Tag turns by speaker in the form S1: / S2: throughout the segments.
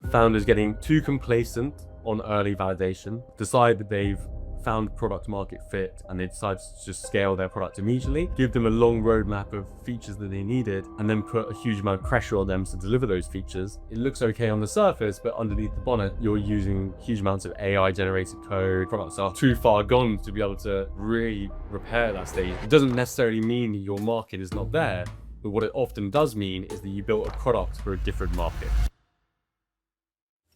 S1: founders getting too complacent on early validation, decide that they've found product market fit and they decide to just scale their product immediately, give them a long roadmap of features that they needed, and then put a huge amount of pressure on them to deliver those features. It looks okay on the surface, but underneath the bonnet, you're using huge amounts of AI generated code. Products are too far gone to be able to really repair that stage. It doesn't necessarily mean your market is not there, but what it often does mean is that you built a product for a different market.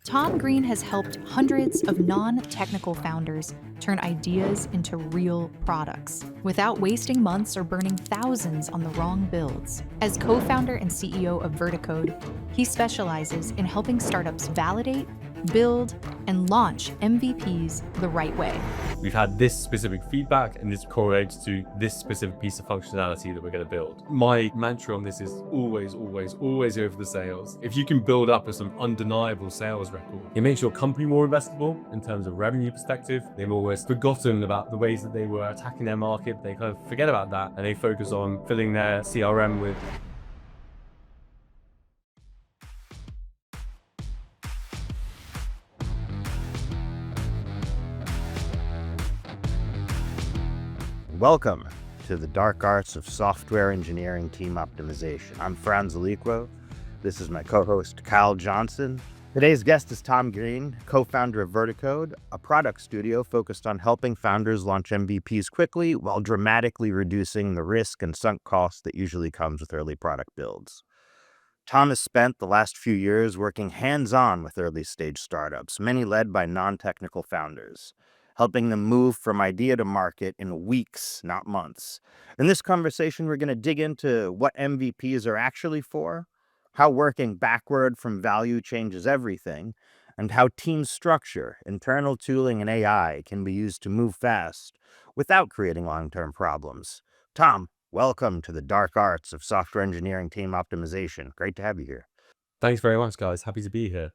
S2: Tom Green has helped hundreds of non-technical founders turn ideas into real products without wasting months or burning thousands on the wrong builds. As co-founder and CEO of Verticode, he specializes in helping startups validate, build, and launch MVPs the right way.
S1: We've had this specific feedback and this correlates to this specific piece of functionality that we're going to build. My mantra on this is always go for the sales. If you can build up some undeniable sales record, it makes your company more investable in terms of revenue perspective. They've always forgotten about the ways that they were attacking their market. They kind of forget about that and they focus on filling their CRM with
S3: Welcome to the dark arts of software engineering team optimization. I'm Franz Aliquo. This is my co-host, Kyle Johnson. Today's guest is Tom Green, co-founder of Verticode, a product studio focused on helping founders launch MVPs quickly while dramatically reducing the risk and sunk costs that usually comes with early product builds. Tom has spent the last few years working hands-on with early-stage startups, many led by non-technical founders, helping them move from idea to market in weeks, not months. In this conversation, we're going to dig into what MVPs are actually for, how working backward from value changes everything, and how team structure, internal tooling, and AI can be used to move fast without creating long-term problems. Tom, welcome to the dark arts of software engineering team optimization. Great to have you here.
S1: Thanks very much, guys. Happy to be here.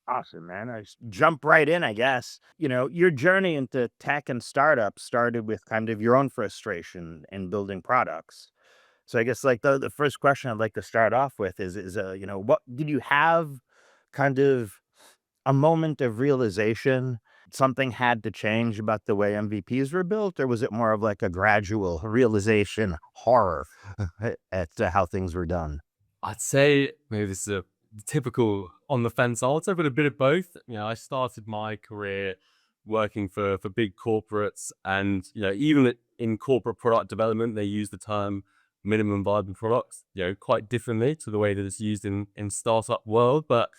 S3: Awesome, man. I just jump right in, I guess. Your journey into tech and startups started with kind of your own frustration in building products. So I guess like the first question I'd like to start off with is what did you have kind of a moment of realization something had to change about the way MVPs were built, or was it more of like a gradual realization horror at how things were done?
S1: I'd say maybe this is a typical on the fence answer, but a bit of both. I started my career working for big corporates, and even in corporate product development, they use the term minimum viable products, quite differently to the way that it's used in startup world. But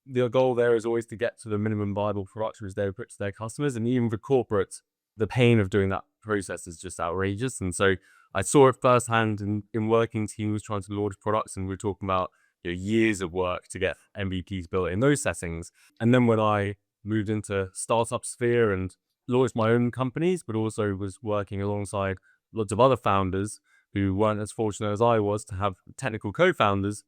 S1: the goal there is always to get to the minimum viable products which they put to their customers. And even for corporates, the pain of doing that process is just outrageous. And so I saw it firsthand in working teams trying to launch products, and we're talking about years of work to get MVPs built in those settings. And then when I moved into startup sphere and launched my own companies, but also was working alongside lots of other founders who weren't as fortunate as I was to have technical co-founders,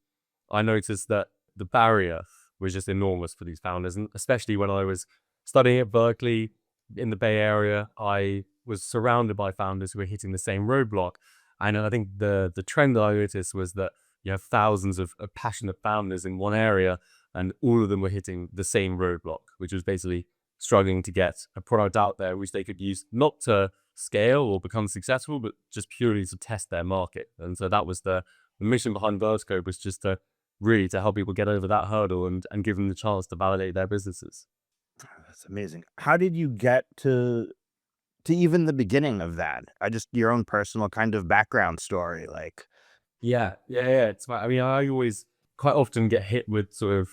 S1: I noticed that the barrier was just enormous for these founders. And especially when I was studying at Berkeley in the Bay Area, I was surrounded by founders who were hitting the same roadblock. And I think the trend that I noticed was that you have thousands of passionate founders in one area, and all of them were hitting the same roadblock, which was basically struggling to get a product out there which they could use not to scale or become successful, but just purely to test their market. And so that was the mission behind Verticode, was just to really to help people get over that hurdle and give them the chance to validate their businesses.
S3: That's amazing. How did you get to even the beginning of that? Your own personal kind of background story, like.
S1: Yeah. It's I always quite often get hit with sort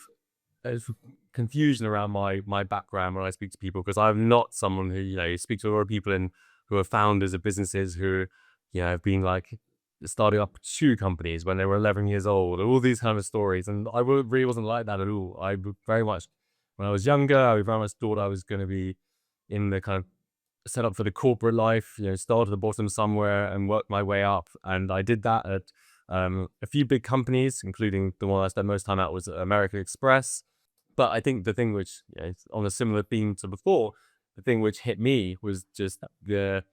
S1: of confusion around my background when I speak to people, because I'm not someone who, you speak to a lot of people who are founders of businesses who, have been like starting up 2 companies when they were 11 years old, all these kind of stories. And I really wasn't like that at all. I very much, when I was younger, I very much thought I was going to be in the kind of set up for the corporate life, start at the bottom somewhere and work my way up. And I did that at a few big companies, including the one I spent most time at was American Express. But I think the thing which, on a similar theme to before, the thing which hit me was just the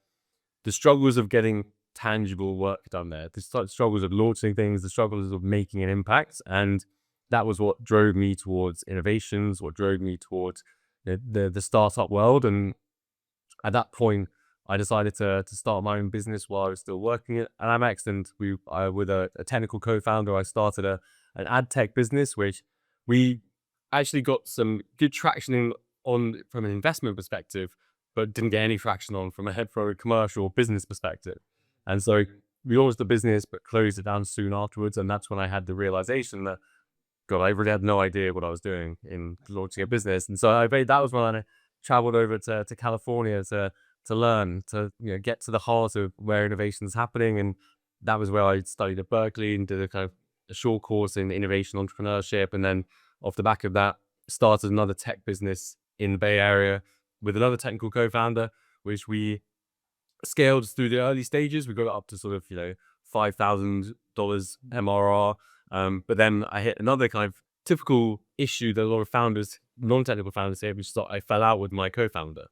S1: struggles of getting tangible work done there, the struggles of launching things, the struggles of making an impact. And that was what drove me towards innovations, what drove me towards the startup world. And at that point, I decided to start my own business while I was still working at Amex. And with a technical co-founder, I started an ad tech business, which we actually got some good traction on from an investment perspective, but didn't get any traction on from a commercial business perspective. And so we launched the business, but closed it down soon afterwards. And that's when I had the realization that, God, I really had no idea what I was doing in launching a business. And so that was when I traveled over to California to learn, to get to the heart of where innovation is happening. And that was where I studied at Berkeley and did a short course in innovation entrepreneurship. And then off the back of that, started another tech business in the Bay Area with another technical co-founder, which we scaled through the early stages. We got it up to sort of $5,000 MRR. But then I hit another kind of typical issue that a lot of founders, non-technical founders say, which is that I fell out with my co-founder.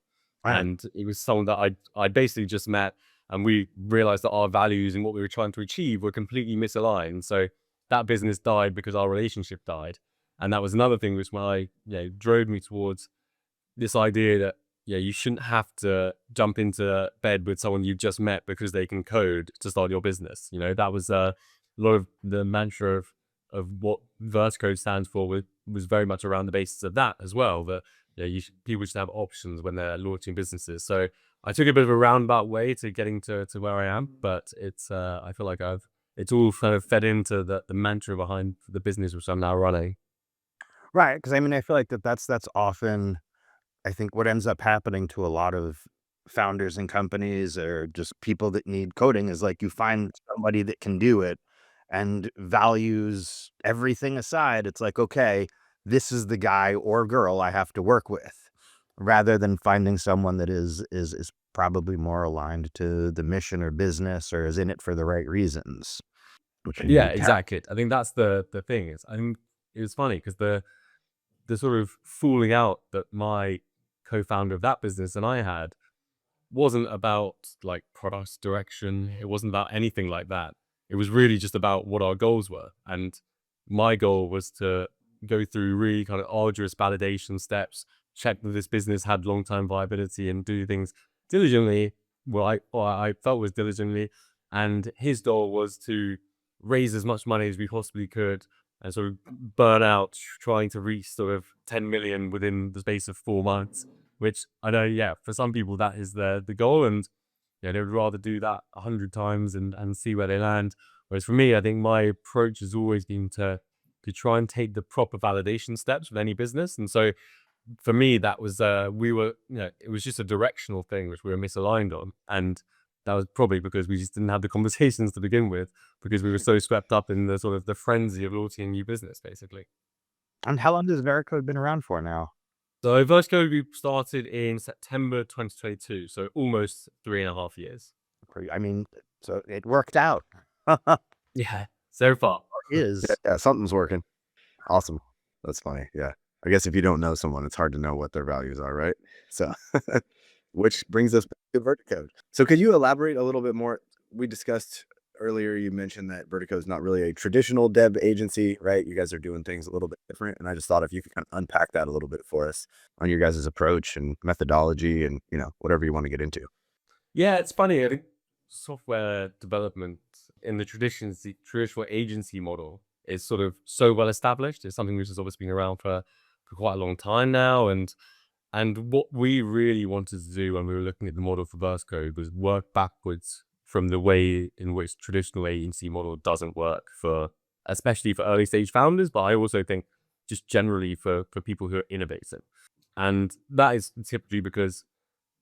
S3: Right.
S1: And it was someone that I basically just met, and we realized that our values and what we were trying to achieve were completely misaligned. So that business died because our relationship died. And that was another thing which drove me towards this idea that you shouldn't have to jump into bed with someone you've just met because they can code to start your business. That was a lot of the mantra of what Verti Code stands for was very much around the basis of that as well, that people should have options when they're launching businesses. So I took a bit of a roundabout way to getting to where I am, but it's I feel like it's all kind of fed into the mantra behind the business which I'm now running.
S3: Right, because I mean, I feel like that's often, I think, what ends up happening to a lot of founders and companies or just people that need coding is like you find somebody that can do it and values everything aside. It's like, okay, this is the guy or girl I have to work with, rather than finding someone that is probably more aligned to the mission or business or is in it for the right reasons. Which can
S1: Yeah,
S3: be
S1: exactly. I think that's the thing. I think it was funny because the sort of falling out that my co-founder of that business and I had wasn't about like product direction. It wasn't about anything like that. It was really just about what our goals were. And my goal was to go through really kind of arduous validation steps, check that this business had long-term viability and do things diligently, what I felt was diligently. And his goal was to raise as much money as we possibly could and sort of burn out trying to reach sort of 10 million within the space of 4 months, which I know, for some people that is the goal. And they would rather do that 100 times and see where they land. Whereas for me, I think my approach has always been to try and take the proper validation steps with any business. And so for me, that was, it was just a directional thing which we were misaligned on. And that was probably because we just didn't have the conversations to begin with, because we were so swept up in the sort of the frenzy of launching a new business, basically.
S3: And how long has Verticode been around for now?
S1: So Verti Code, we started in September 2022, so almost 3.5 years.
S3: I mean, so it worked out.
S1: Yeah, so far.
S3: Is
S4: Yeah, something's working. Awesome. That's funny. Yeah. I guess if you don't know someone, it's hard to know what their values are, right? So, which brings us back to Verticode. So could you elaborate a little bit more? We discussed earlier, you mentioned that Verticode is not really a traditional dev agency, right? You guys are doing things a little bit different. And I just thought if you could kind of unpack that a little bit for us on your guys' approach and methodology and, whatever you want to get into.
S1: Yeah, it's funny. I think software development in the traditional agency model is sort of so well established. It's something which has obviously been around for quite a long time now. And what we really wanted to do when we were looking at the model for Verti Code was work backwards from the way in which traditional agency model doesn't work especially for early stage founders, but I also think just generally for people who are innovating. And that is typically because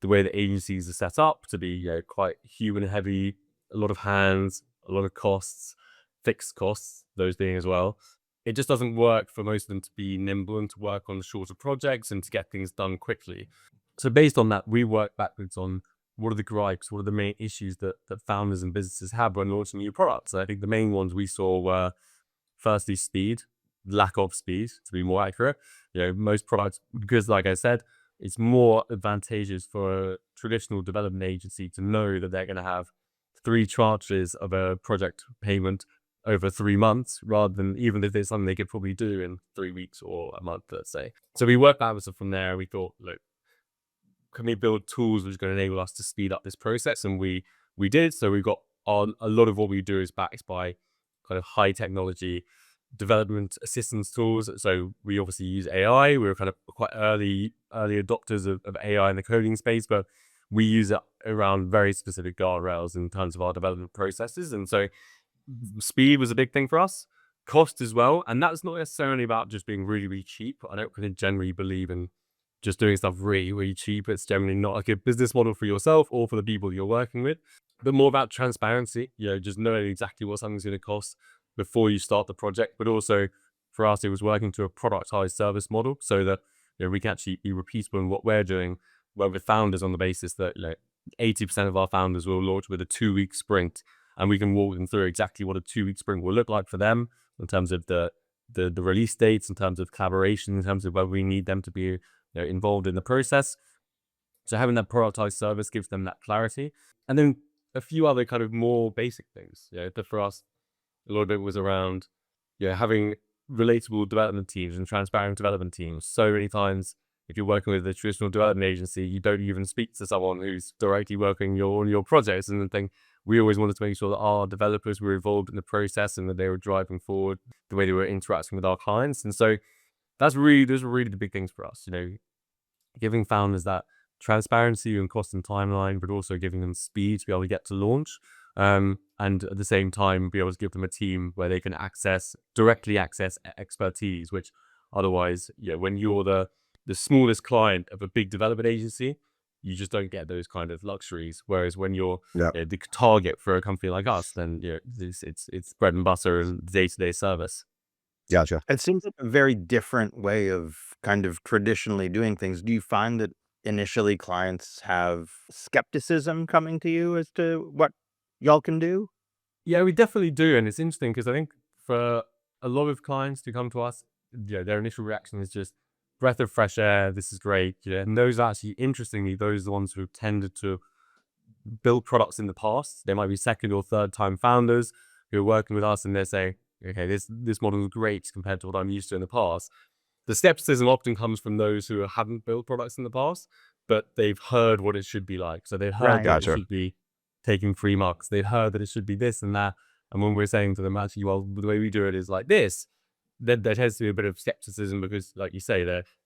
S1: the way that agencies are set up to be quite human heavy, a lot of hands, a lot of costs, fixed costs, those being as well. It just doesn't work for most of them to be nimble and to work on shorter projects and to get things done quickly. So based on that, we work backwards on what are the gripes, what are the main issues that founders and businesses have when launching new products. And I think the main ones we saw were firstly speed, lack of speed, to be more accurate. Most products, because like I said, it's more advantageous for a traditional development agency to know that they're going to have 3 tranches of a project payment over 3 months, rather than even if there's something they could probably do in 3 weeks or a month, let's say. So we worked backwards from there. We thought, look, can we build tools which are going to enable us to speed up this process? And we did. So we got on a lot of what we do is backed by kind of high technology development assistance tools. So we obviously use AI. We were kind of quite early adopters of AI in the coding space, but we use it around very specific guardrails in terms of our development processes. And so speed was a big thing for us, cost as well. And that's not necessarily about just being really, really cheap. I don't really generally believe in just doing stuff really, really cheap. It's generally not a good business model for yourself or for the people you're working with, but more about transparency, just knowing exactly what something's going to cost before you start the project. But also for us, it was working to a productized service model so that we can actually be repeatable in what we're doing, where with founders on the basis that 80% of our founders will launch with a 2-week sprint, and we can walk them through exactly what a 2-week sprint will look like for them in terms of the release dates, in terms of collaboration, in terms of whether we need them to be involved in the process. So having that productized service gives them that clarity. And then a few other kind of more basic things. That for us, a lot of it was around having relatable development teams and transparent development teams. So many times, if you're working with a traditional development agency, you don't even speak to someone who's directly working on your projects. And the thing, we always wanted to make sure that our developers were involved in the process and that they were driving forward the way they were interacting with our clients. And so those are really the big things for us. Giving founders that transparency and cost and timeline, but also giving them speed to be able to get to launch. And at the same time, be able to give them a team where they can directly access expertise, which otherwise, when you're the smallest client of a big development agency, you just don't get those kind of luxuries. Whereas when you're the target for a company like us, then it's bread and butter and day-to-day service.
S4: Gotcha.
S3: It seems like a very different way of kind of traditionally doing things. Do you find that initially clients have skepticism coming to you as to what y'all can do?
S1: Yeah, we definitely do. And it's interesting because I think for a lot of clients to come to us, their initial reaction is just breath of fresh air. This is great. And those are actually, interestingly, those are the ones who tended to build products in the past. They might be second or third time founders who are working with us and they say, okay, this model is great compared to what I'm used to in the past. The skepticism often comes from those who haven't built products in the past, but they've heard what it should be like. So they've heard that it should be taking free marks. They've heard that it should be this and that. And when we're saying to them, actually, well, the way we do it is like this, then there tends to be a bit of skepticism because, like you say,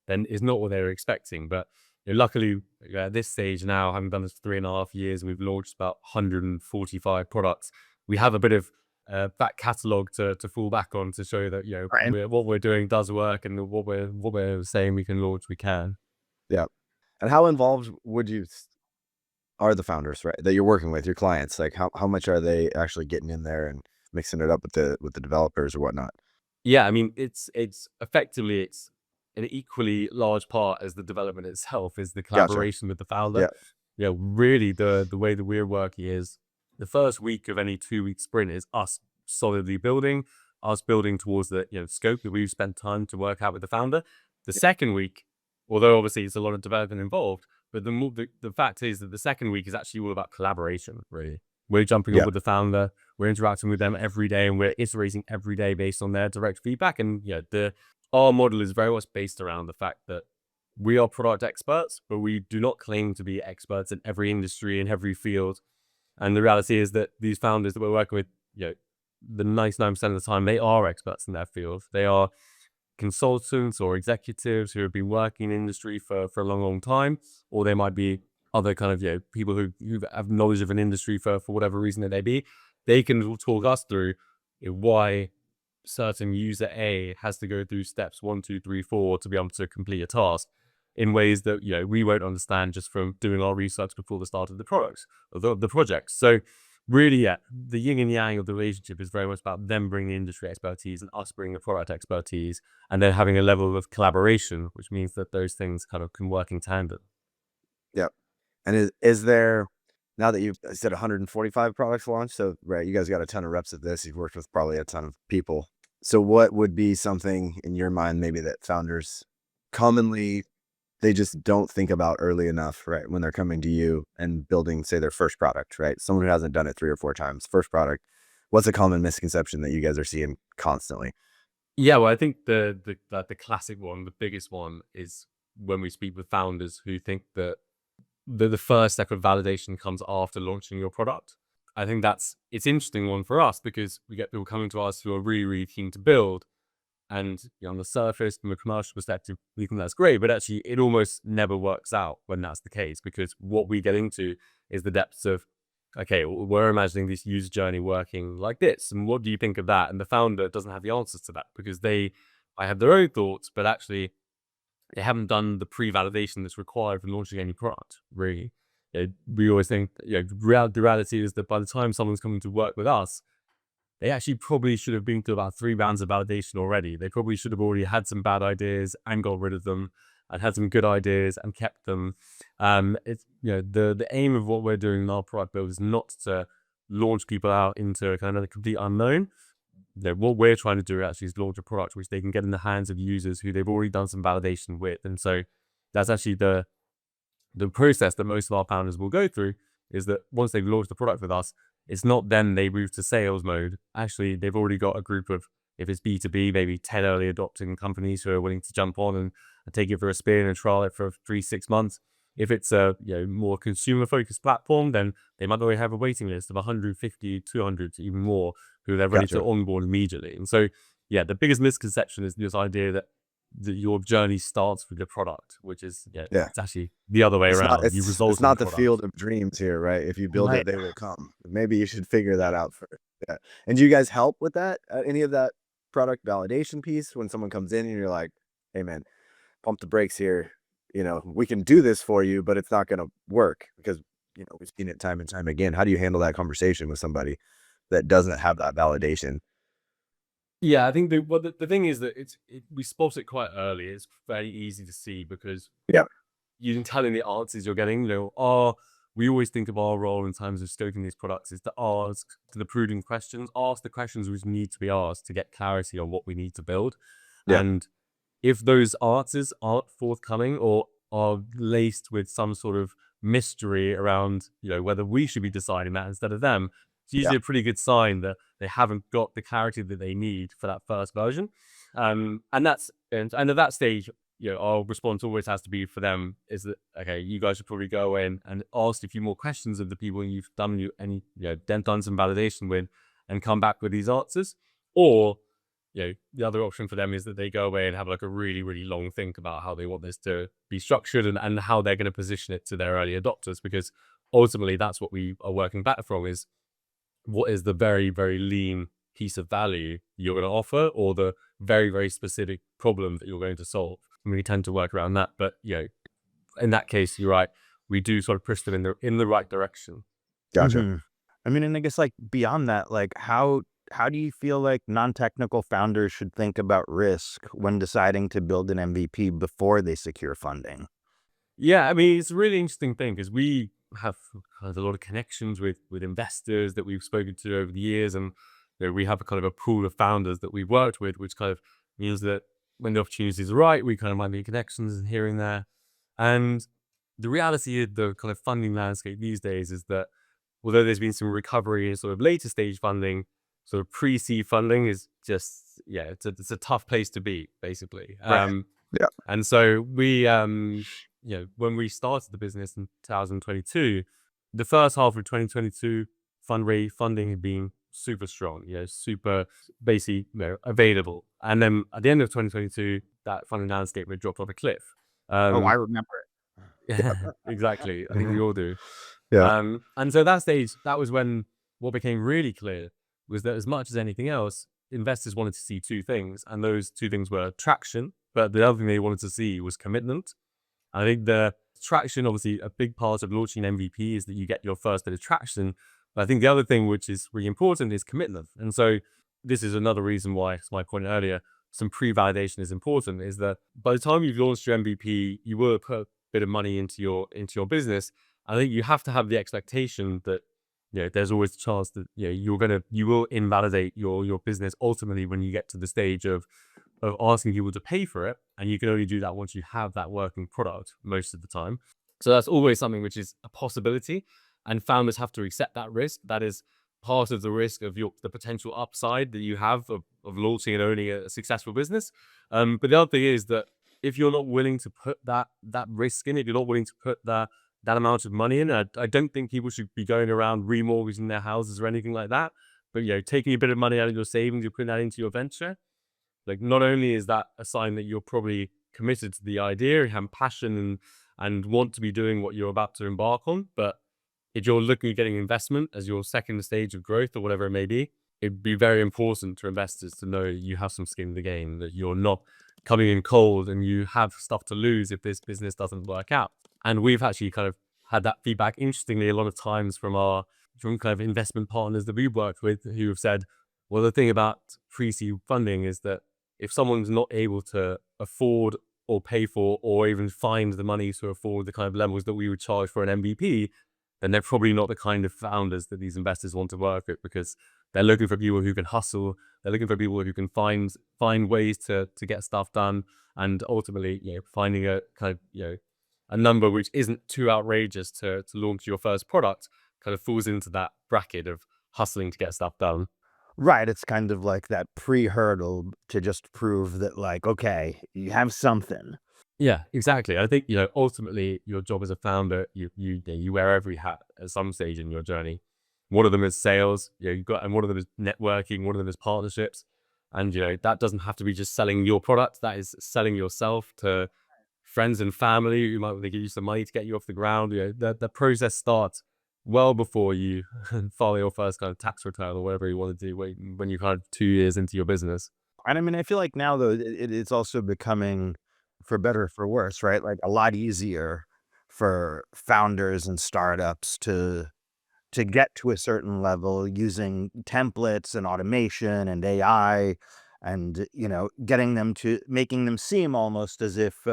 S1: then it's not what they were expecting. But luckily, at this stage now, having done this for 3.5 years, and we've launched about 145 products, we have a bit of that catalog to fall back on to show that what we're doing does work, and what we're saying we can launch, we can.
S4: Yeah. And how involved are the founders, right, that you're working with, your clients? Like how much are they actually getting in there and mixing it up with the developers or whatnot?
S1: Yeah, I mean, it's effectively an equally large part as the development itself is the collaboration with the founder. Really the way that we're working is the first week of any 2-week sprint is us solidly building towards the scope that we've spent time to work out with the founder. The second week, although obviously it's a lot of development involved, but the fact is that the second week is actually all about collaboration, really. We're jumping up with the founder, we're interacting with them every day, and we're iterating every day based on their direct feedback. And our model is very much based around the fact that we are product experts, but we do not claim to be experts in every industry, in every field. And the reality is that these founders that we're working with, the 99% of the time, they are experts in their field. They are consultants or executives who have been working in industry for a long, long time, or they might be other kind of people who have knowledge of an industry for whatever reason it may be. They can talk us through why certain user A has to go through steps 1, 2, 3, 4 to be able to complete a task in ways that we won't understand just from doing our research before the start of the products or the project. So really, the yin and yang of the relationship is very much about them bringing the industry expertise and us bringing the product expertise, and then having a level of collaboration, which means that those things kind of can work in tandem.
S4: Yeah. And is there, now that you've said 145 products launched, so right, you guys got a ton of reps at this, you've worked with probably a ton of people. So what would be something in your mind maybe that founders commonly, they just don't think about early enough, right, when they're coming to you and building, say, their first product, right? Someone who hasn't done it 3 or 4 times, first product. What's a common misconception that you guys are seeing constantly?
S1: Yeah, well, I think the classic one, the biggest one, is when we speak with founders who think that the first step of validation comes after launching your product. I think it's an interesting one for us because we get people coming to us who are really, really keen to build. And on the surface, from a commercial perspective, we think that's great, but actually it almost never works out when that's the case, because what we get into is the depths of, okay, we're imagining this user journey working like this, and what do you think of that? And the founder doesn't have the answers to that because I have their own thoughts, but actually they haven't done the pre-validation that's required for launching any product, really. We always think, the reality is that by the time someone's coming to work with us, they actually probably should have been to about 3 rounds of validation already. They probably should have already had some bad ideas and got rid of them, and had some good ideas and kept them. It's the aim of what we're doing in our product build is not to launch people out into kind of the complete unknown. What we're trying to do actually is launch a product which they can get in the hands of users who they've already done some validation with. And so that's actually the process that most of our founders will go through, is that once they've launched the product with us, it's not then they move to sales mode. Actually, they've already got a group of, if it's B2B, maybe 10 early adopting companies who are willing to jump on and take it for a spin and trial it for 3-6 months. If it's a more consumer focused platform, then they might already have a waiting list of 150, 200, even more, who they're ready to onboard immediately. And so, the biggest misconception is this idea that your journey starts with the product, which is it's actually the other way around.
S4: It's not the field of dreams here, right? If you build it, they will come. Maybe you should figure that out first. Yeah. And do you guys help with that? Any of that product validation piece when someone comes in and you're like, hey man, pump the brakes here. We can do this for you, but it's not going to work because, we've seen it time and time again. How do you handle that conversation with somebody that doesn't have that validation?
S1: Yeah, I think the thing is that we spot it quite early. It's very easy to see because you can tell in the answers you're getting. We always think of our role in terms of scoping these products is to ask the prudent questions, ask the questions which need to be asked to get clarity on what we need to build. Yeah. And if those answers aren't forthcoming or are laced with some sort of mystery around, whether we should be deciding that instead of them, it's usually a pretty good sign that they haven't got the clarity that they need for that first version. And at that stage, our response always has to be for them is that, okay, you guys should probably go in and ask a few more questions of the people you've done some validation with and come back with these answers. Or, the other option for them is that they go away and have like a really, really long think about how they want this to be structured and how they're going to position it to their early adopters, because ultimately that's what we are working back from, is what is the very, very lean piece of value you're going to offer, or the very, very specific problem that you're going to solve. And we tend to work around that. But, in that case, you're right. We do sort of push them in the right direction.
S4: Gotcha.
S3: Mm-hmm. I mean, and I guess beyond that, how do you feel like non-technical founders should think about risk when deciding to build an MVP before they secure funding?
S1: Yeah, I mean, it's a really interesting thing because we have a lot of connections with investors that we've spoken to over the years, and we have a kind of a pool of founders that we've worked with, which kind of means that when the opportunities are right, we kind of might make connections here and there. And the reality of the kind of funding landscape these days is that although there's been some recovery in sort of later stage funding, sort of pre-seed funding is just it's a tough place to be, basically.
S4: Right.
S1: And so we when we started the business in 2022, the first half of 2022 funding had been super strong, super basically available. And then at the end of 2022, that funding landscape had dropped off a cliff.
S3: I remember it.
S1: Exactly. I think we all do.
S4: Yeah.
S1: And so that stage, that was when what became really clear was that as much as anything else, investors wanted to see two things, and those two things were traction, but the other thing they wanted to see was commitment. I think the traction, obviously, a big part of launching an MVP is that you get your first bit of traction. But I think the other thing which is really important is commitment. And so this is another reason why, as my point earlier, some pre-validation is important, is that by the time you've launched your MVP, you will put a bit of money into your business. I think you have to have the expectation that there's always a chance that you will invalidate your business ultimately when you get to the stage of asking people to pay for it, and you can only do that once you have that working product most of the time. So that's always something which is a possibility, and founders have to accept that risk. That is part of the risk of the potential upside that you have of launching and owning a successful business. But the other thing is that if you're not willing to put that risk in, if you're not willing to put that amount of money in, I don't think people should be going around remortgaging their houses or anything like that. But taking a bit of money out of your savings, you're putting that into your venture. Like, not only is that a sign that you're probably committed to the idea and have passion and want to be doing what you're about to embark on, but if you're looking at getting investment as your second stage of growth or whatever it may be, it'd be very important to investors to know you have some skin in the game, that you're not coming in cold and you have stuff to lose if this business doesn't work out. And we've actually kind of had that feedback, interestingly, a lot of times from kind of investment partners that we've worked with, who have said, well, the thing about pre-seed funding is that if someone's not able to afford or pay for or even find the money to afford the kind of levels that we would charge for an MVP, then they're probably not the kind of founders that these investors want to work with, because they're looking for people who can hustle. They're looking for people who can find ways to get stuff done, and ultimately, finding a kind of, a number which isn't too outrageous to launch your first product kind of falls into that bracket of hustling to get stuff done.
S3: Right. It's kind of like that pre-hurdle to just prove that, like, okay, you have something.
S1: Yeah, exactly. I think, ultimately your job as a founder, you wear every hat at some stage in your journey. One of them is sales, and one of them is networking, one of them is partnerships. And, that doesn't have to be just selling your product. That is selling yourself to friends and family who might want to give you some money to get you off the ground. The process starts well before you file your first kind of tax return or whatever you want to do when you're kind of 2 years into your business.
S3: And I mean, I feel like now, though, it's also becoming, for better or for worse, right? Like, a lot easier for founders and startups to get to a certain level using templates and automation and AI, and, making them seem almost as if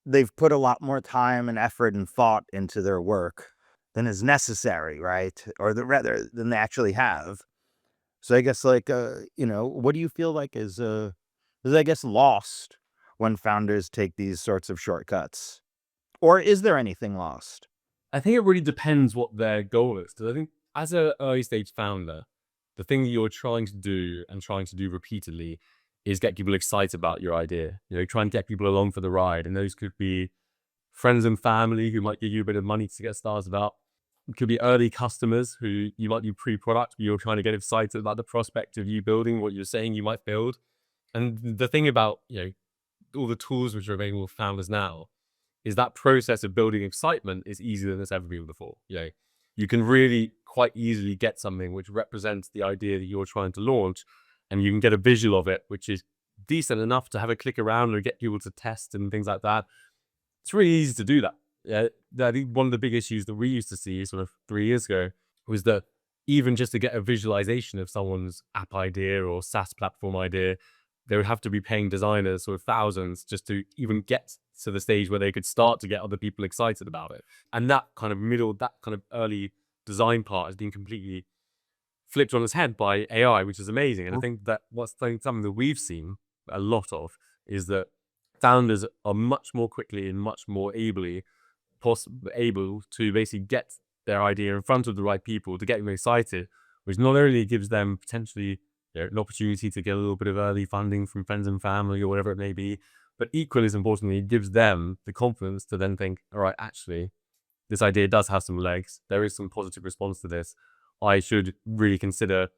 S3: they've put a lot more time and effort and thought into their work than is necessary, right? Or rather than they actually have. So I guess, like, what do you feel like is I guess, lost when founders take these sorts of shortcuts? Or is there anything lost?
S1: I think it really depends what their goal is. Because I think as an early stage founder, the thing that you're trying to do and trying to do repeatedly is get people excited about your idea. Try and get people along for the ride. And those could be friends and family who might give you a bit of money to get started out. It could be early customers who you might do pre-product, but you're trying to get excited about the prospect of you building what you're saying you might build. And the thing about, all the tools which are available for founders now is that process of building excitement is easier than it's ever been before. You can really quite easily get something which represents the idea that you're trying to launch, and you can get a visual of it, which is decent enough to have a click around or get people to test and things like that. It's really easy to do that. Yeah, I think one of the big issues that we used to see sort of 3 years ago was that even just to get a visualization of someone's app idea or SaaS platform idea, they would have to be paying designers sort of thousands just to even get to the stage where they could start to get other people excited about it. And that kind of early design part has been completely flipped on its head by AI, which is amazing. And I think that something that we've seen a lot of is that founders are much more quickly and much more able to basically get their idea in front of the right people to get them excited, which not only gives them potentially an opportunity to get a little bit of early funding from friends and family or whatever it may be, but equally as importantly, it gives them the confidence to then think, all right, actually, this idea does have some legs. There is some positive response to this. I should really consider,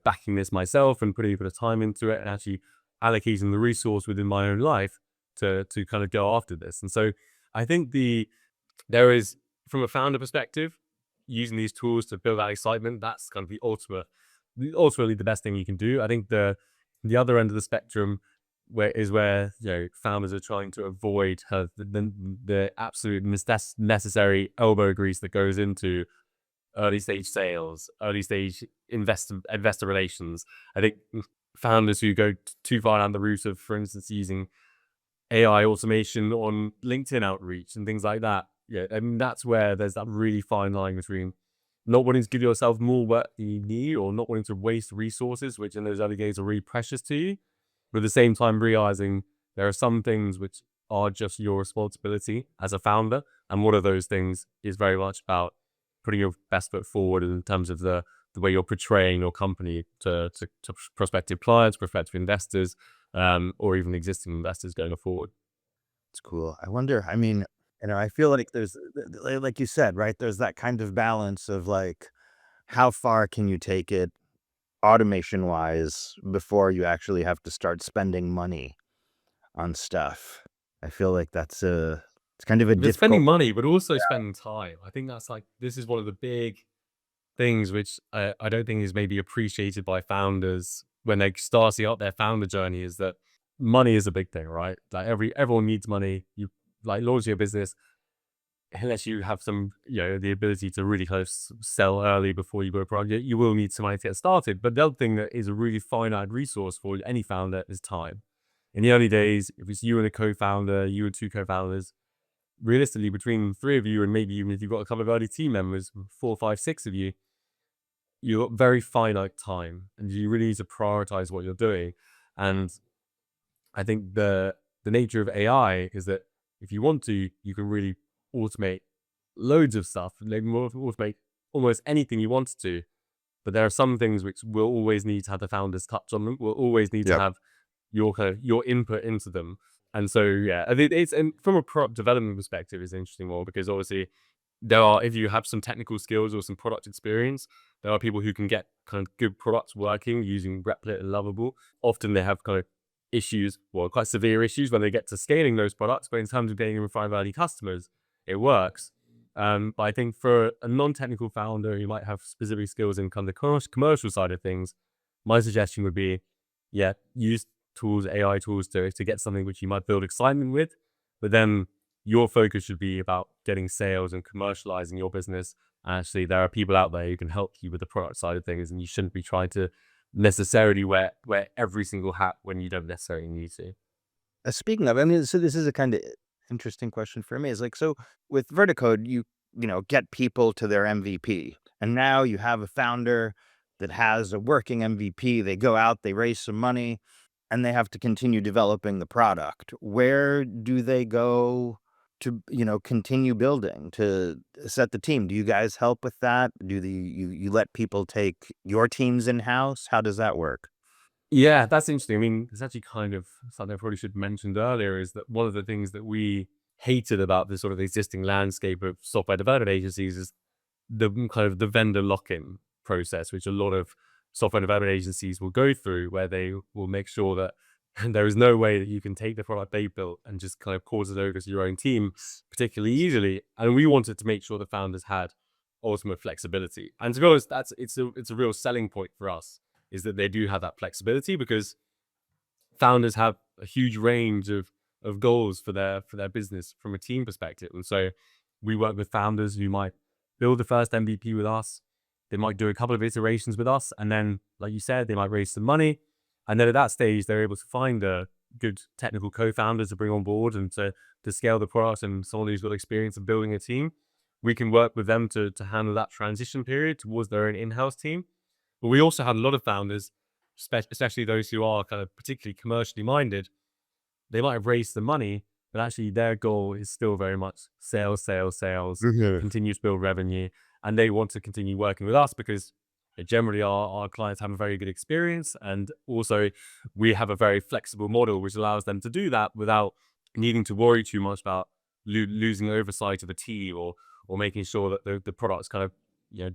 S1: backing this myself and putting a bit of time into it and actually allocating the resource within my own life to kind of go after this. And so I think there is, from a founder perspective, using these tools to build that excitement, that's kind of ultimately the best thing you can do. I think the other end of the spectrum where founders are trying to avoid the absolute necessary elbow grease that goes into early stage sales, early stage investor relations. I think founders who go too far down the route of, for instance, using AI automation on LinkedIn outreach and things like that. I mean, that's where there's that really fine line between not wanting to give yourself more work than you need, or not wanting to waste resources, which in those early days are really precious to you, but at the same time realizing there are some things which are just your responsibility as a founder. And one of those things is very much about putting your best foot forward in terms of the the way you're portraying your company to prospective clients, prospective investors, or even existing investors going forward.
S3: It's cool. I wonder, I mean, I feel like there's, like you said, right? There's that kind of balance of like, how far can you take it automation wise before you actually have to start spending money on stuff? I feel like it's kind of a
S1: They're spending
S3: difficult.
S1: money, but also spending time. I think that's like, this is one of the big things which I don't think is maybe appreciated by founders when they starting out their founder journey, is that money is a big thing, right? Like everyone needs money. You like launching a business, unless you have some, the ability to really kind of sell early before you go project, you will need some money to get started. But the other thing that is a really finite resource for any founder is time. In the early days, if it's you and a co-founder, you and two co-founders, realistically between the three of you, and maybe even if you've got a couple of early team members, 4, 5, 6 of you, you've got very finite time, and you really need to prioritize what you're doing. And I think the nature of AI is that if you want to, you can really automate loads of stuff, like automate almost anything you want to. But there are some things which will always need to have the founders touch on them. Will always need to
S4: Yep.
S1: have your input into them. And so yeah, I think and from a product development perspective, it's interesting more because obviously if you have some technical skills or some product experience, there are people who can get kind of good products working using Replit and Lovable. Often they have kind of issues, well, quite severe issues when they get to scaling those products. But in terms of getting them in front of early customers, it works. But I think for a non-technical founder who might have specific skills in kind of the commercial side of things, my suggestion would be, use tools, AI tools to get something which you might build excitement with, but then your focus should be about getting sales and commercializing your business. Actually, there are people out there who can help you with the product side of things, and you shouldn't be trying to necessarily wear every single hat when you don't necessarily need to.
S3: Speaking of, I mean, so this is a kind of interesting question for me. Is like, so with Verticode, get people to their MVP, and now you have a founder that has a working MVP. They go out, they raise some money, and they have to continue developing the product. Where do they go to, continue building, to set the team? Do you guys help with that? You let people take your teams in house? How does that work?
S1: Yeah, that's interesting. I mean, it's actually kind of something I probably should have mentioned earlier, is that one of the things that we hated about the sort of existing landscape of software development agencies is the kind of the vendor lock-in process, which a lot of software development agencies will go through, where they will make sure that there is no way that you can take the product they built and just kind of cause it over to your own team particularly easily. And we wanted to make sure the founders had ultimate flexibility. And to be honest, it's a real selling point for us, is that they do have that flexibility, because founders have a huge range of goals for their business from a team perspective. And so we work with founders who might build the first MVP with us. They might do a couple of iterations with us, and then, like you said, they might raise some money. And then at that stage, they're able to find a good technical co-founder to bring on board and to scale the product, and someone who's got experience of building a team. We can work with them to handle that transition period towards their own in-house team. But we also had a lot of founders, especially those who are kind of particularly commercially minded. They might have raised the money, but actually their goal is still very much sales,
S4: Mhm.
S1: continue to build revenue. And they want to continue working with us because generally our clients have a very good experience. And also we have a very flexible model, which allows them to do that without needing to worry too much about losing oversight of a team, or making sure that the product's kind of,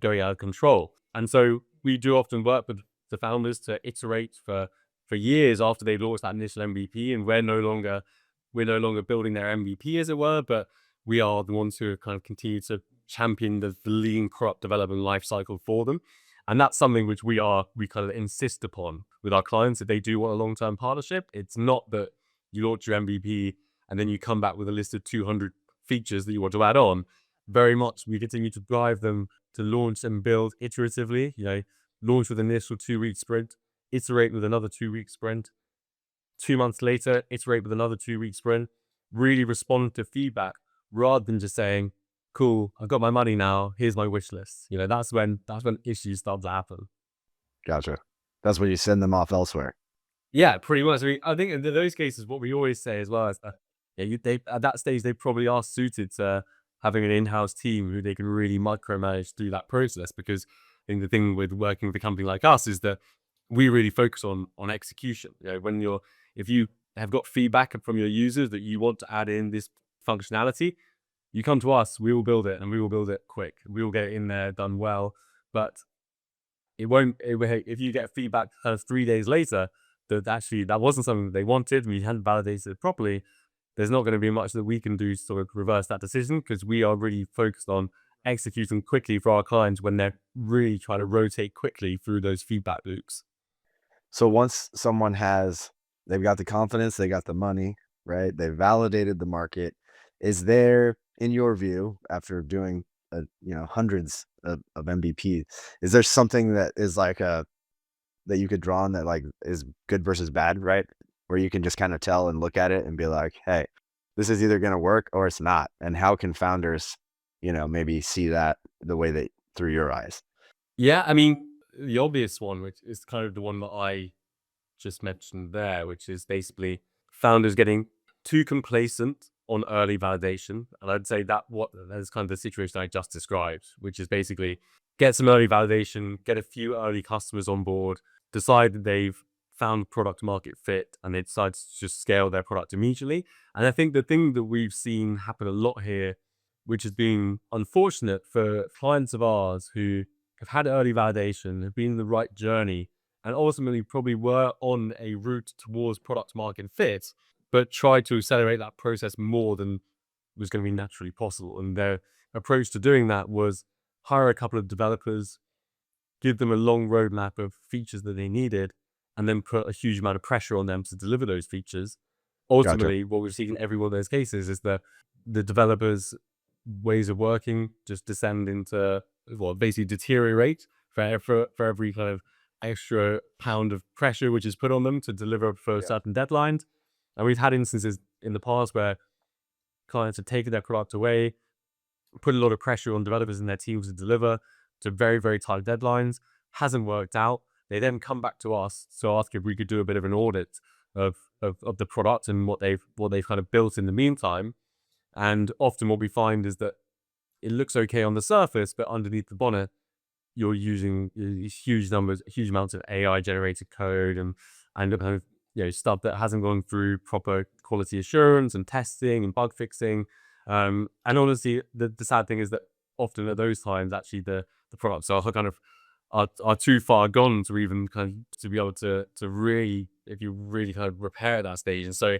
S1: going out of control. And so we do often work with the founders to iterate for years after they've launched that initial MVP, and we're no longer building their MVP, as it were, but we are the ones who kind of continue to champion the lean product development life cycle for them. And that's something which we kind of insist upon with our clients, that they do want a long-term partnership. It's not that you launch your MVP and then you come back with a list of 200 features that you want to add on. Very much we continue to drive them to launch and build iteratively, launch with an initial 2-week sprint, iterate with another 2-week sprint, 2 months later, iterate with another 2-week sprint, really respond to feedback rather than just saying, cool, I've got my money now, here's my wish list. That's when issues start to happen.
S4: Gotcha. That's when you send them off elsewhere.
S1: Yeah, pretty much. I think in those cases, what we always say as well is that, they at that stage, they probably are suited to having an in-house team who they can really micromanage through that process, because think the thing with working with a company like us is that we really focus on execution. If you have got feedback from your users that you want to add in this functionality, you come to us, we will build it, and we will build it quick. We will get it in there done well. But if you get feedback 3 days later that actually that wasn't something that they wanted, we hadn't validated it properly, there's not going to be much that we can do to sort of reverse that decision, because we are really focused on executing quickly for our clients when they're really trying to rotate quickly through those feedback loops.
S4: So once someone they've got the confidence, they got the money, right? They validated the market. Is there, in your view, after doing hundreds of MVP, is there something that is like that you could draw on that like is good versus bad, right? Where you can just kind of tell and look at it and be like, hey, this is either going to work or it's not. And how can founders, maybe see that the way that through your eyes?
S1: Yeah, I mean, the obvious one, which is kind of the one that I just mentioned there, which is basically founders getting too complacent on early validation. And I'd say that is kind of the situation I just described, which is basically get some early validation, get a few early customers on board, decide that they've found product market fit, and they decide to just scale their product immediately. And I think the thing that we've seen happen a lot here, which has been unfortunate for clients of ours who have had early validation, have been in the right journey, and ultimately probably were on a route towards product market fit, but tried to accelerate that process more than was going to be naturally possible. And their approach to doing that was hire a couple of developers, give them a long roadmap of features that they needed, and then put a huge amount of pressure on them to deliver those features. Ultimately, what we've seen in every one of those cases is that the developers' ways of working just descend into, basically deteriorate for every kind of extra pound of pressure which is put on them to deliver for certain deadlines. And we've had instances in the past where clients have taken their product away, put a lot of pressure on developers and their teams to deliver to very, very tight deadlines, hasn't worked out. They then come back to us to ask if we could do a bit of an audit of the product and what they've kind of built in the meantime. And often what we find is that it looks okay on the surface, but underneath the bonnet, you're using these huge amounts of AI generated code and kind of stuff that hasn't gone through proper quality assurance and testing and bug fixing. And honestly, the sad thing is that often at those times, actually the products are kind of are too far gone to even kind of to be able to really, if you really kind of repair at that stage. And so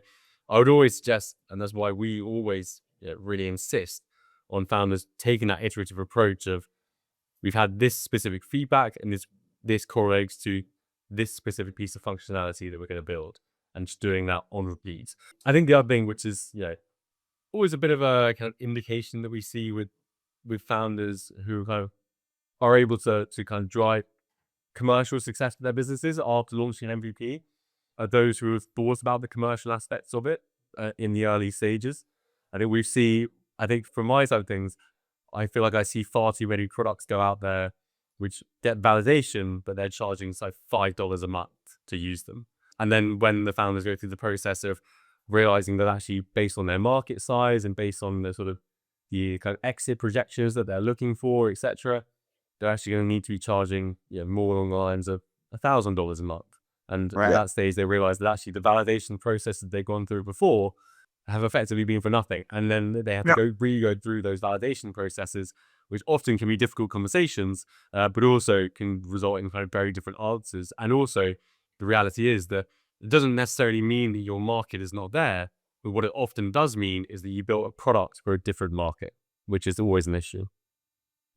S1: I would always suggest, and that's why we always really insist on founders taking that iterative approach of, we've had this specific feedback and this correlates to this specific piece of functionality that we're going to build, and just doing that on repeat. I think the other thing, which is always a bit of a kind of indication that we see with founders who kind of are able to kind of drive commercial success for their businesses after launching an MVP, are those who have thought about the commercial aspects of it in the early stages. I think from my side of things, I feel like I see far too many products go out there which get validation, but they're charging $5 a month to use them. And then when the founders go through the process of realizing that actually based on their market size and based on the sort of the kind of exit projections that they're looking for, etc., they're actually going to need to be charging more along the lines of $1,000 a month. And at that stage, they realize that actually the validation process that they've gone through before have effectively been for nothing. And then they have to go through those validation processes, which often can be difficult conversations, but also can result in kind of very different answers. And also the reality is that it doesn't necessarily mean that your market is not there, but what it often does mean is that you built a product for a different market, which is always an issue.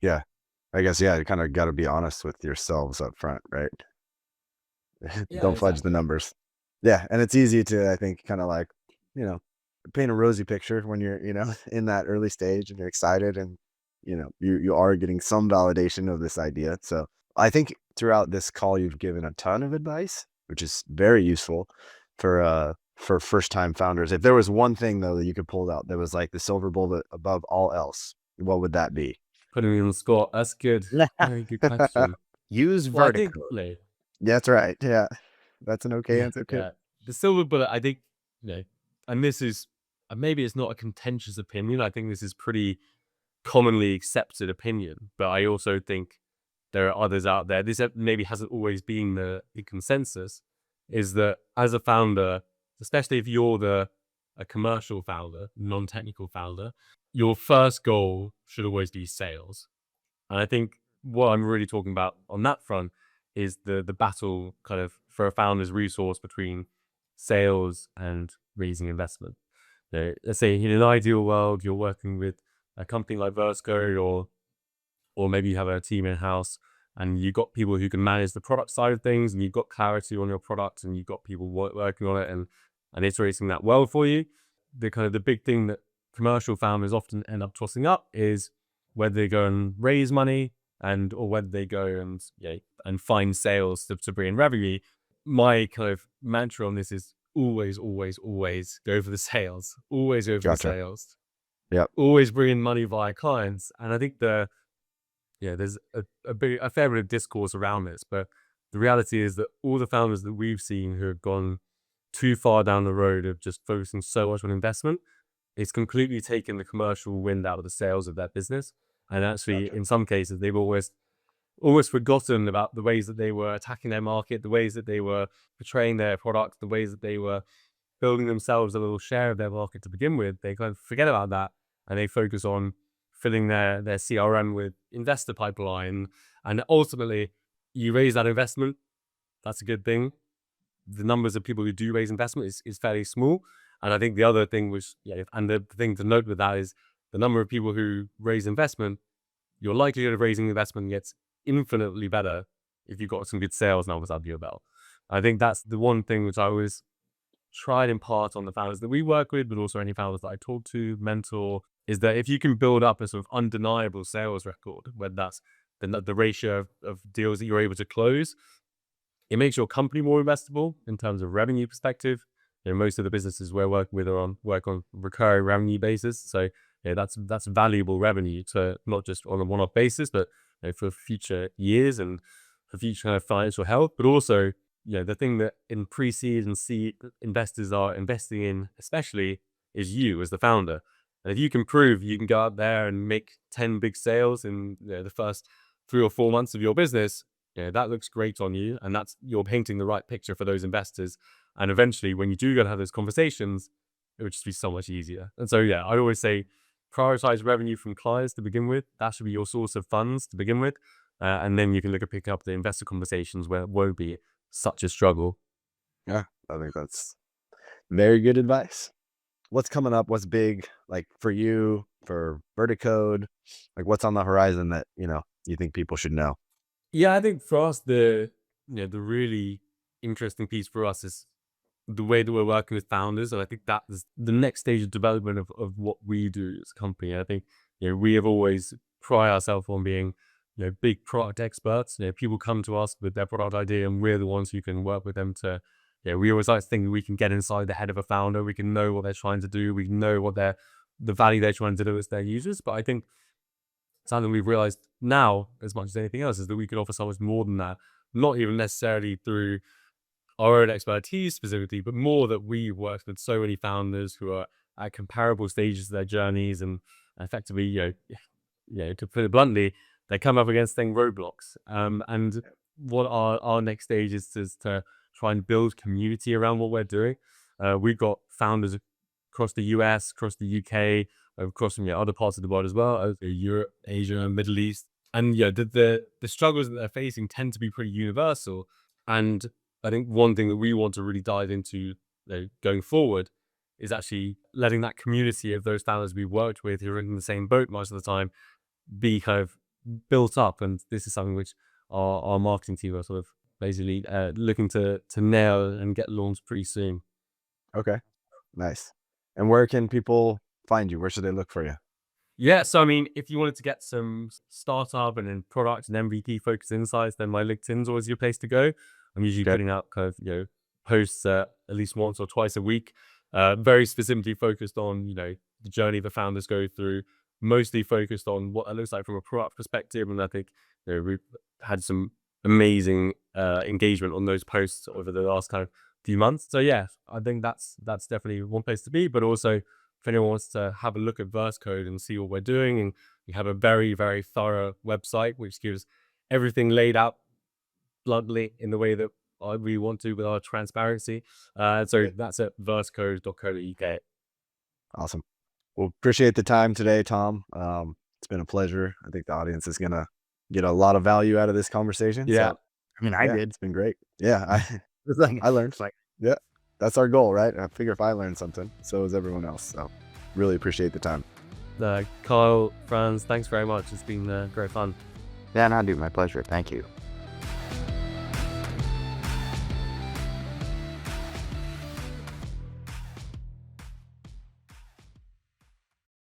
S4: Yeah. I guess, you kind of got to be honest with yourselves up front, right? Don't fudge the numbers. Yeah. And it's easy to, I think, kind of like, paint a rosy picture when you're, in that early stage and you're excited and, you are getting some validation of this idea. So I think throughout this call, you've given a ton of advice, which is very useful for first-time founders. If there was one thing though that you could pull out that was like the silver bullet above all else, what would that be?
S1: Putting me on the spot. That's good. Very good question.
S4: Use
S1: Verti
S4: Verticode.
S1: Code.
S4: That's right. Yeah. That's an okay answer too.
S1: Yeah. The silver bullet, I think, and this is, maybe it's not a contentious opinion. I think this is pretty commonly accepted opinion, but I also think there are others out there. This maybe hasn't always been the consensus, is that as a founder, especially if you're a commercial founder, non-technical founder, your first goal should always be sales. And I think what I'm really talking about on that front is the battle kind of for a founder's resource between sales and raising investment. Let's say in an ideal world, you're working with a company like Verti Code, or maybe you have a team in-house and you've got people who can manage the product side of things, and you've got clarity on your product, and you've got people working on it and iterating that well for you. The big thing that commercial founders often end up tossing up is whether they go and raise money or whether they go and find sales to bring in revenue. My kind of mantra on this is always go for the sales. Always go for the sales.
S4: Yeah.
S1: Always bring in money via clients. And I think there's a fair bit of discourse around this, but the reality is that all the founders that we've seen who have gone too far down the road of just focusing so much on investment, it's completely taken the commercial wind out of the sails of their business. And actually, in some cases, they've almost forgotten about the ways that they were attacking their market, the ways that they were portraying their product, the ways that they were building themselves a little share of their market to begin with. They kind of forget about that, and they focus on filling their CRM with investor pipeline. And ultimately, you raise that investment, that's a good thing. The numbers of people who do raise investment is fairly small. And I think the other thing and the thing to note with that is the number of people who raise investment, your likelihood of raising investment gets infinitely better if you've got some good sales numbers under your belt. I think that's the one thing which I always try and impart on the founders that we work with, but also any founders that I talk to, mentor, is that if you can build up a sort of undeniable sales record, whether that's the ratio of deals that you're able to close, it makes your company more investable in terms of revenue perspective. Most of the businesses we're working with work on recurring revenue basis. So that's valuable revenue to not just on a one-off basis, but for future years and for future kind of financial health. But also, the thing that in pre-seed and seed investors are investing in, especially, is you as the founder. And if you can prove you can go out there and make 10 big sales in the first 3 or 4 months of your business, that looks great on you, and you're painting the right picture for those investors. And eventually, when you do go to have those conversations, it would just be so much easier. And so, I always say prioritize revenue from clients to begin with. That should be your source of funds to begin with. And then you can look at picking up the investor conversations where it won't be such a struggle.
S4: Yeah, I think that's very good advice. What's coming up? What's big, like for you, for Verti Code? Like what's on the horizon that, you think people should know?
S1: Yeah, I think for us, the really interesting piece for us is the way that we're working with founders. And I think that is the next stage of development of what we do as a company. I think, we have always pride ourselves on being, big product experts. People come to us with their product idea, and we're the ones who can work with them to, we always like to think that we can get inside the head of a founder. We can know what they're trying to do. We know what the value they're trying to deliver to their users. But I think something we've realized now, as much as anything else, is that we could offer so much more than that. Not even necessarily through our own expertise specifically, but more that we've worked with so many founders who are at comparable stages of their journeys, and effectively, to put it bluntly, they come up against roadblocks. And what our next stage is to try and build community around what we're doing. We've got founders across the US, across the UK, across other parts of the world as well, Europe, Asia, Middle East. And the struggles that they're facing tend to be pretty universal. And I think one thing that we want to really dive into going forward is actually letting that community of those founders we worked with who are in the same boat most of the time be kind of built up. And this is something which our marketing team are sort of basically looking to nail and get launched pretty soon.
S4: Okay, nice. And where can people find you? Where should they look for you?
S1: Yeah, so I mean, if you wanted to get some startup and then product and MVP focused insights, then my LinkedIn's always your place to go. I'm usually putting out kind of posts at least once or twice a week, very specifically focused on the journey the founders go through, mostly focused on what it looks like from a product perspective. And I think we've had some amazing engagement on those posts over the last kind of few months. So yeah, I think that's definitely one place to be. But also, if anyone wants to have a look at Verti Code and see what we're doing, and we have a very, very thorough website which gives everything laid out bluntly in the way that we want to with our transparency. So that's at verticode.co.uk.
S4: Awesome. Well, appreciate the time today, Tom. It's been a pleasure. I think the audience is gonna get a lot of value out of this conversation.
S1: Yeah.
S4: So,
S3: I mean, I did.
S4: It's been great. Yeah,
S3: It's like,
S4: I learned.
S3: it's like,
S4: Yeah, that's our goal, right? I figure if I learned something, so is everyone else. So really appreciate the time.
S1: Kyle, Franz, thanks very much. It's been great fun.
S3: yeah, no, dude, my pleasure. Thank you.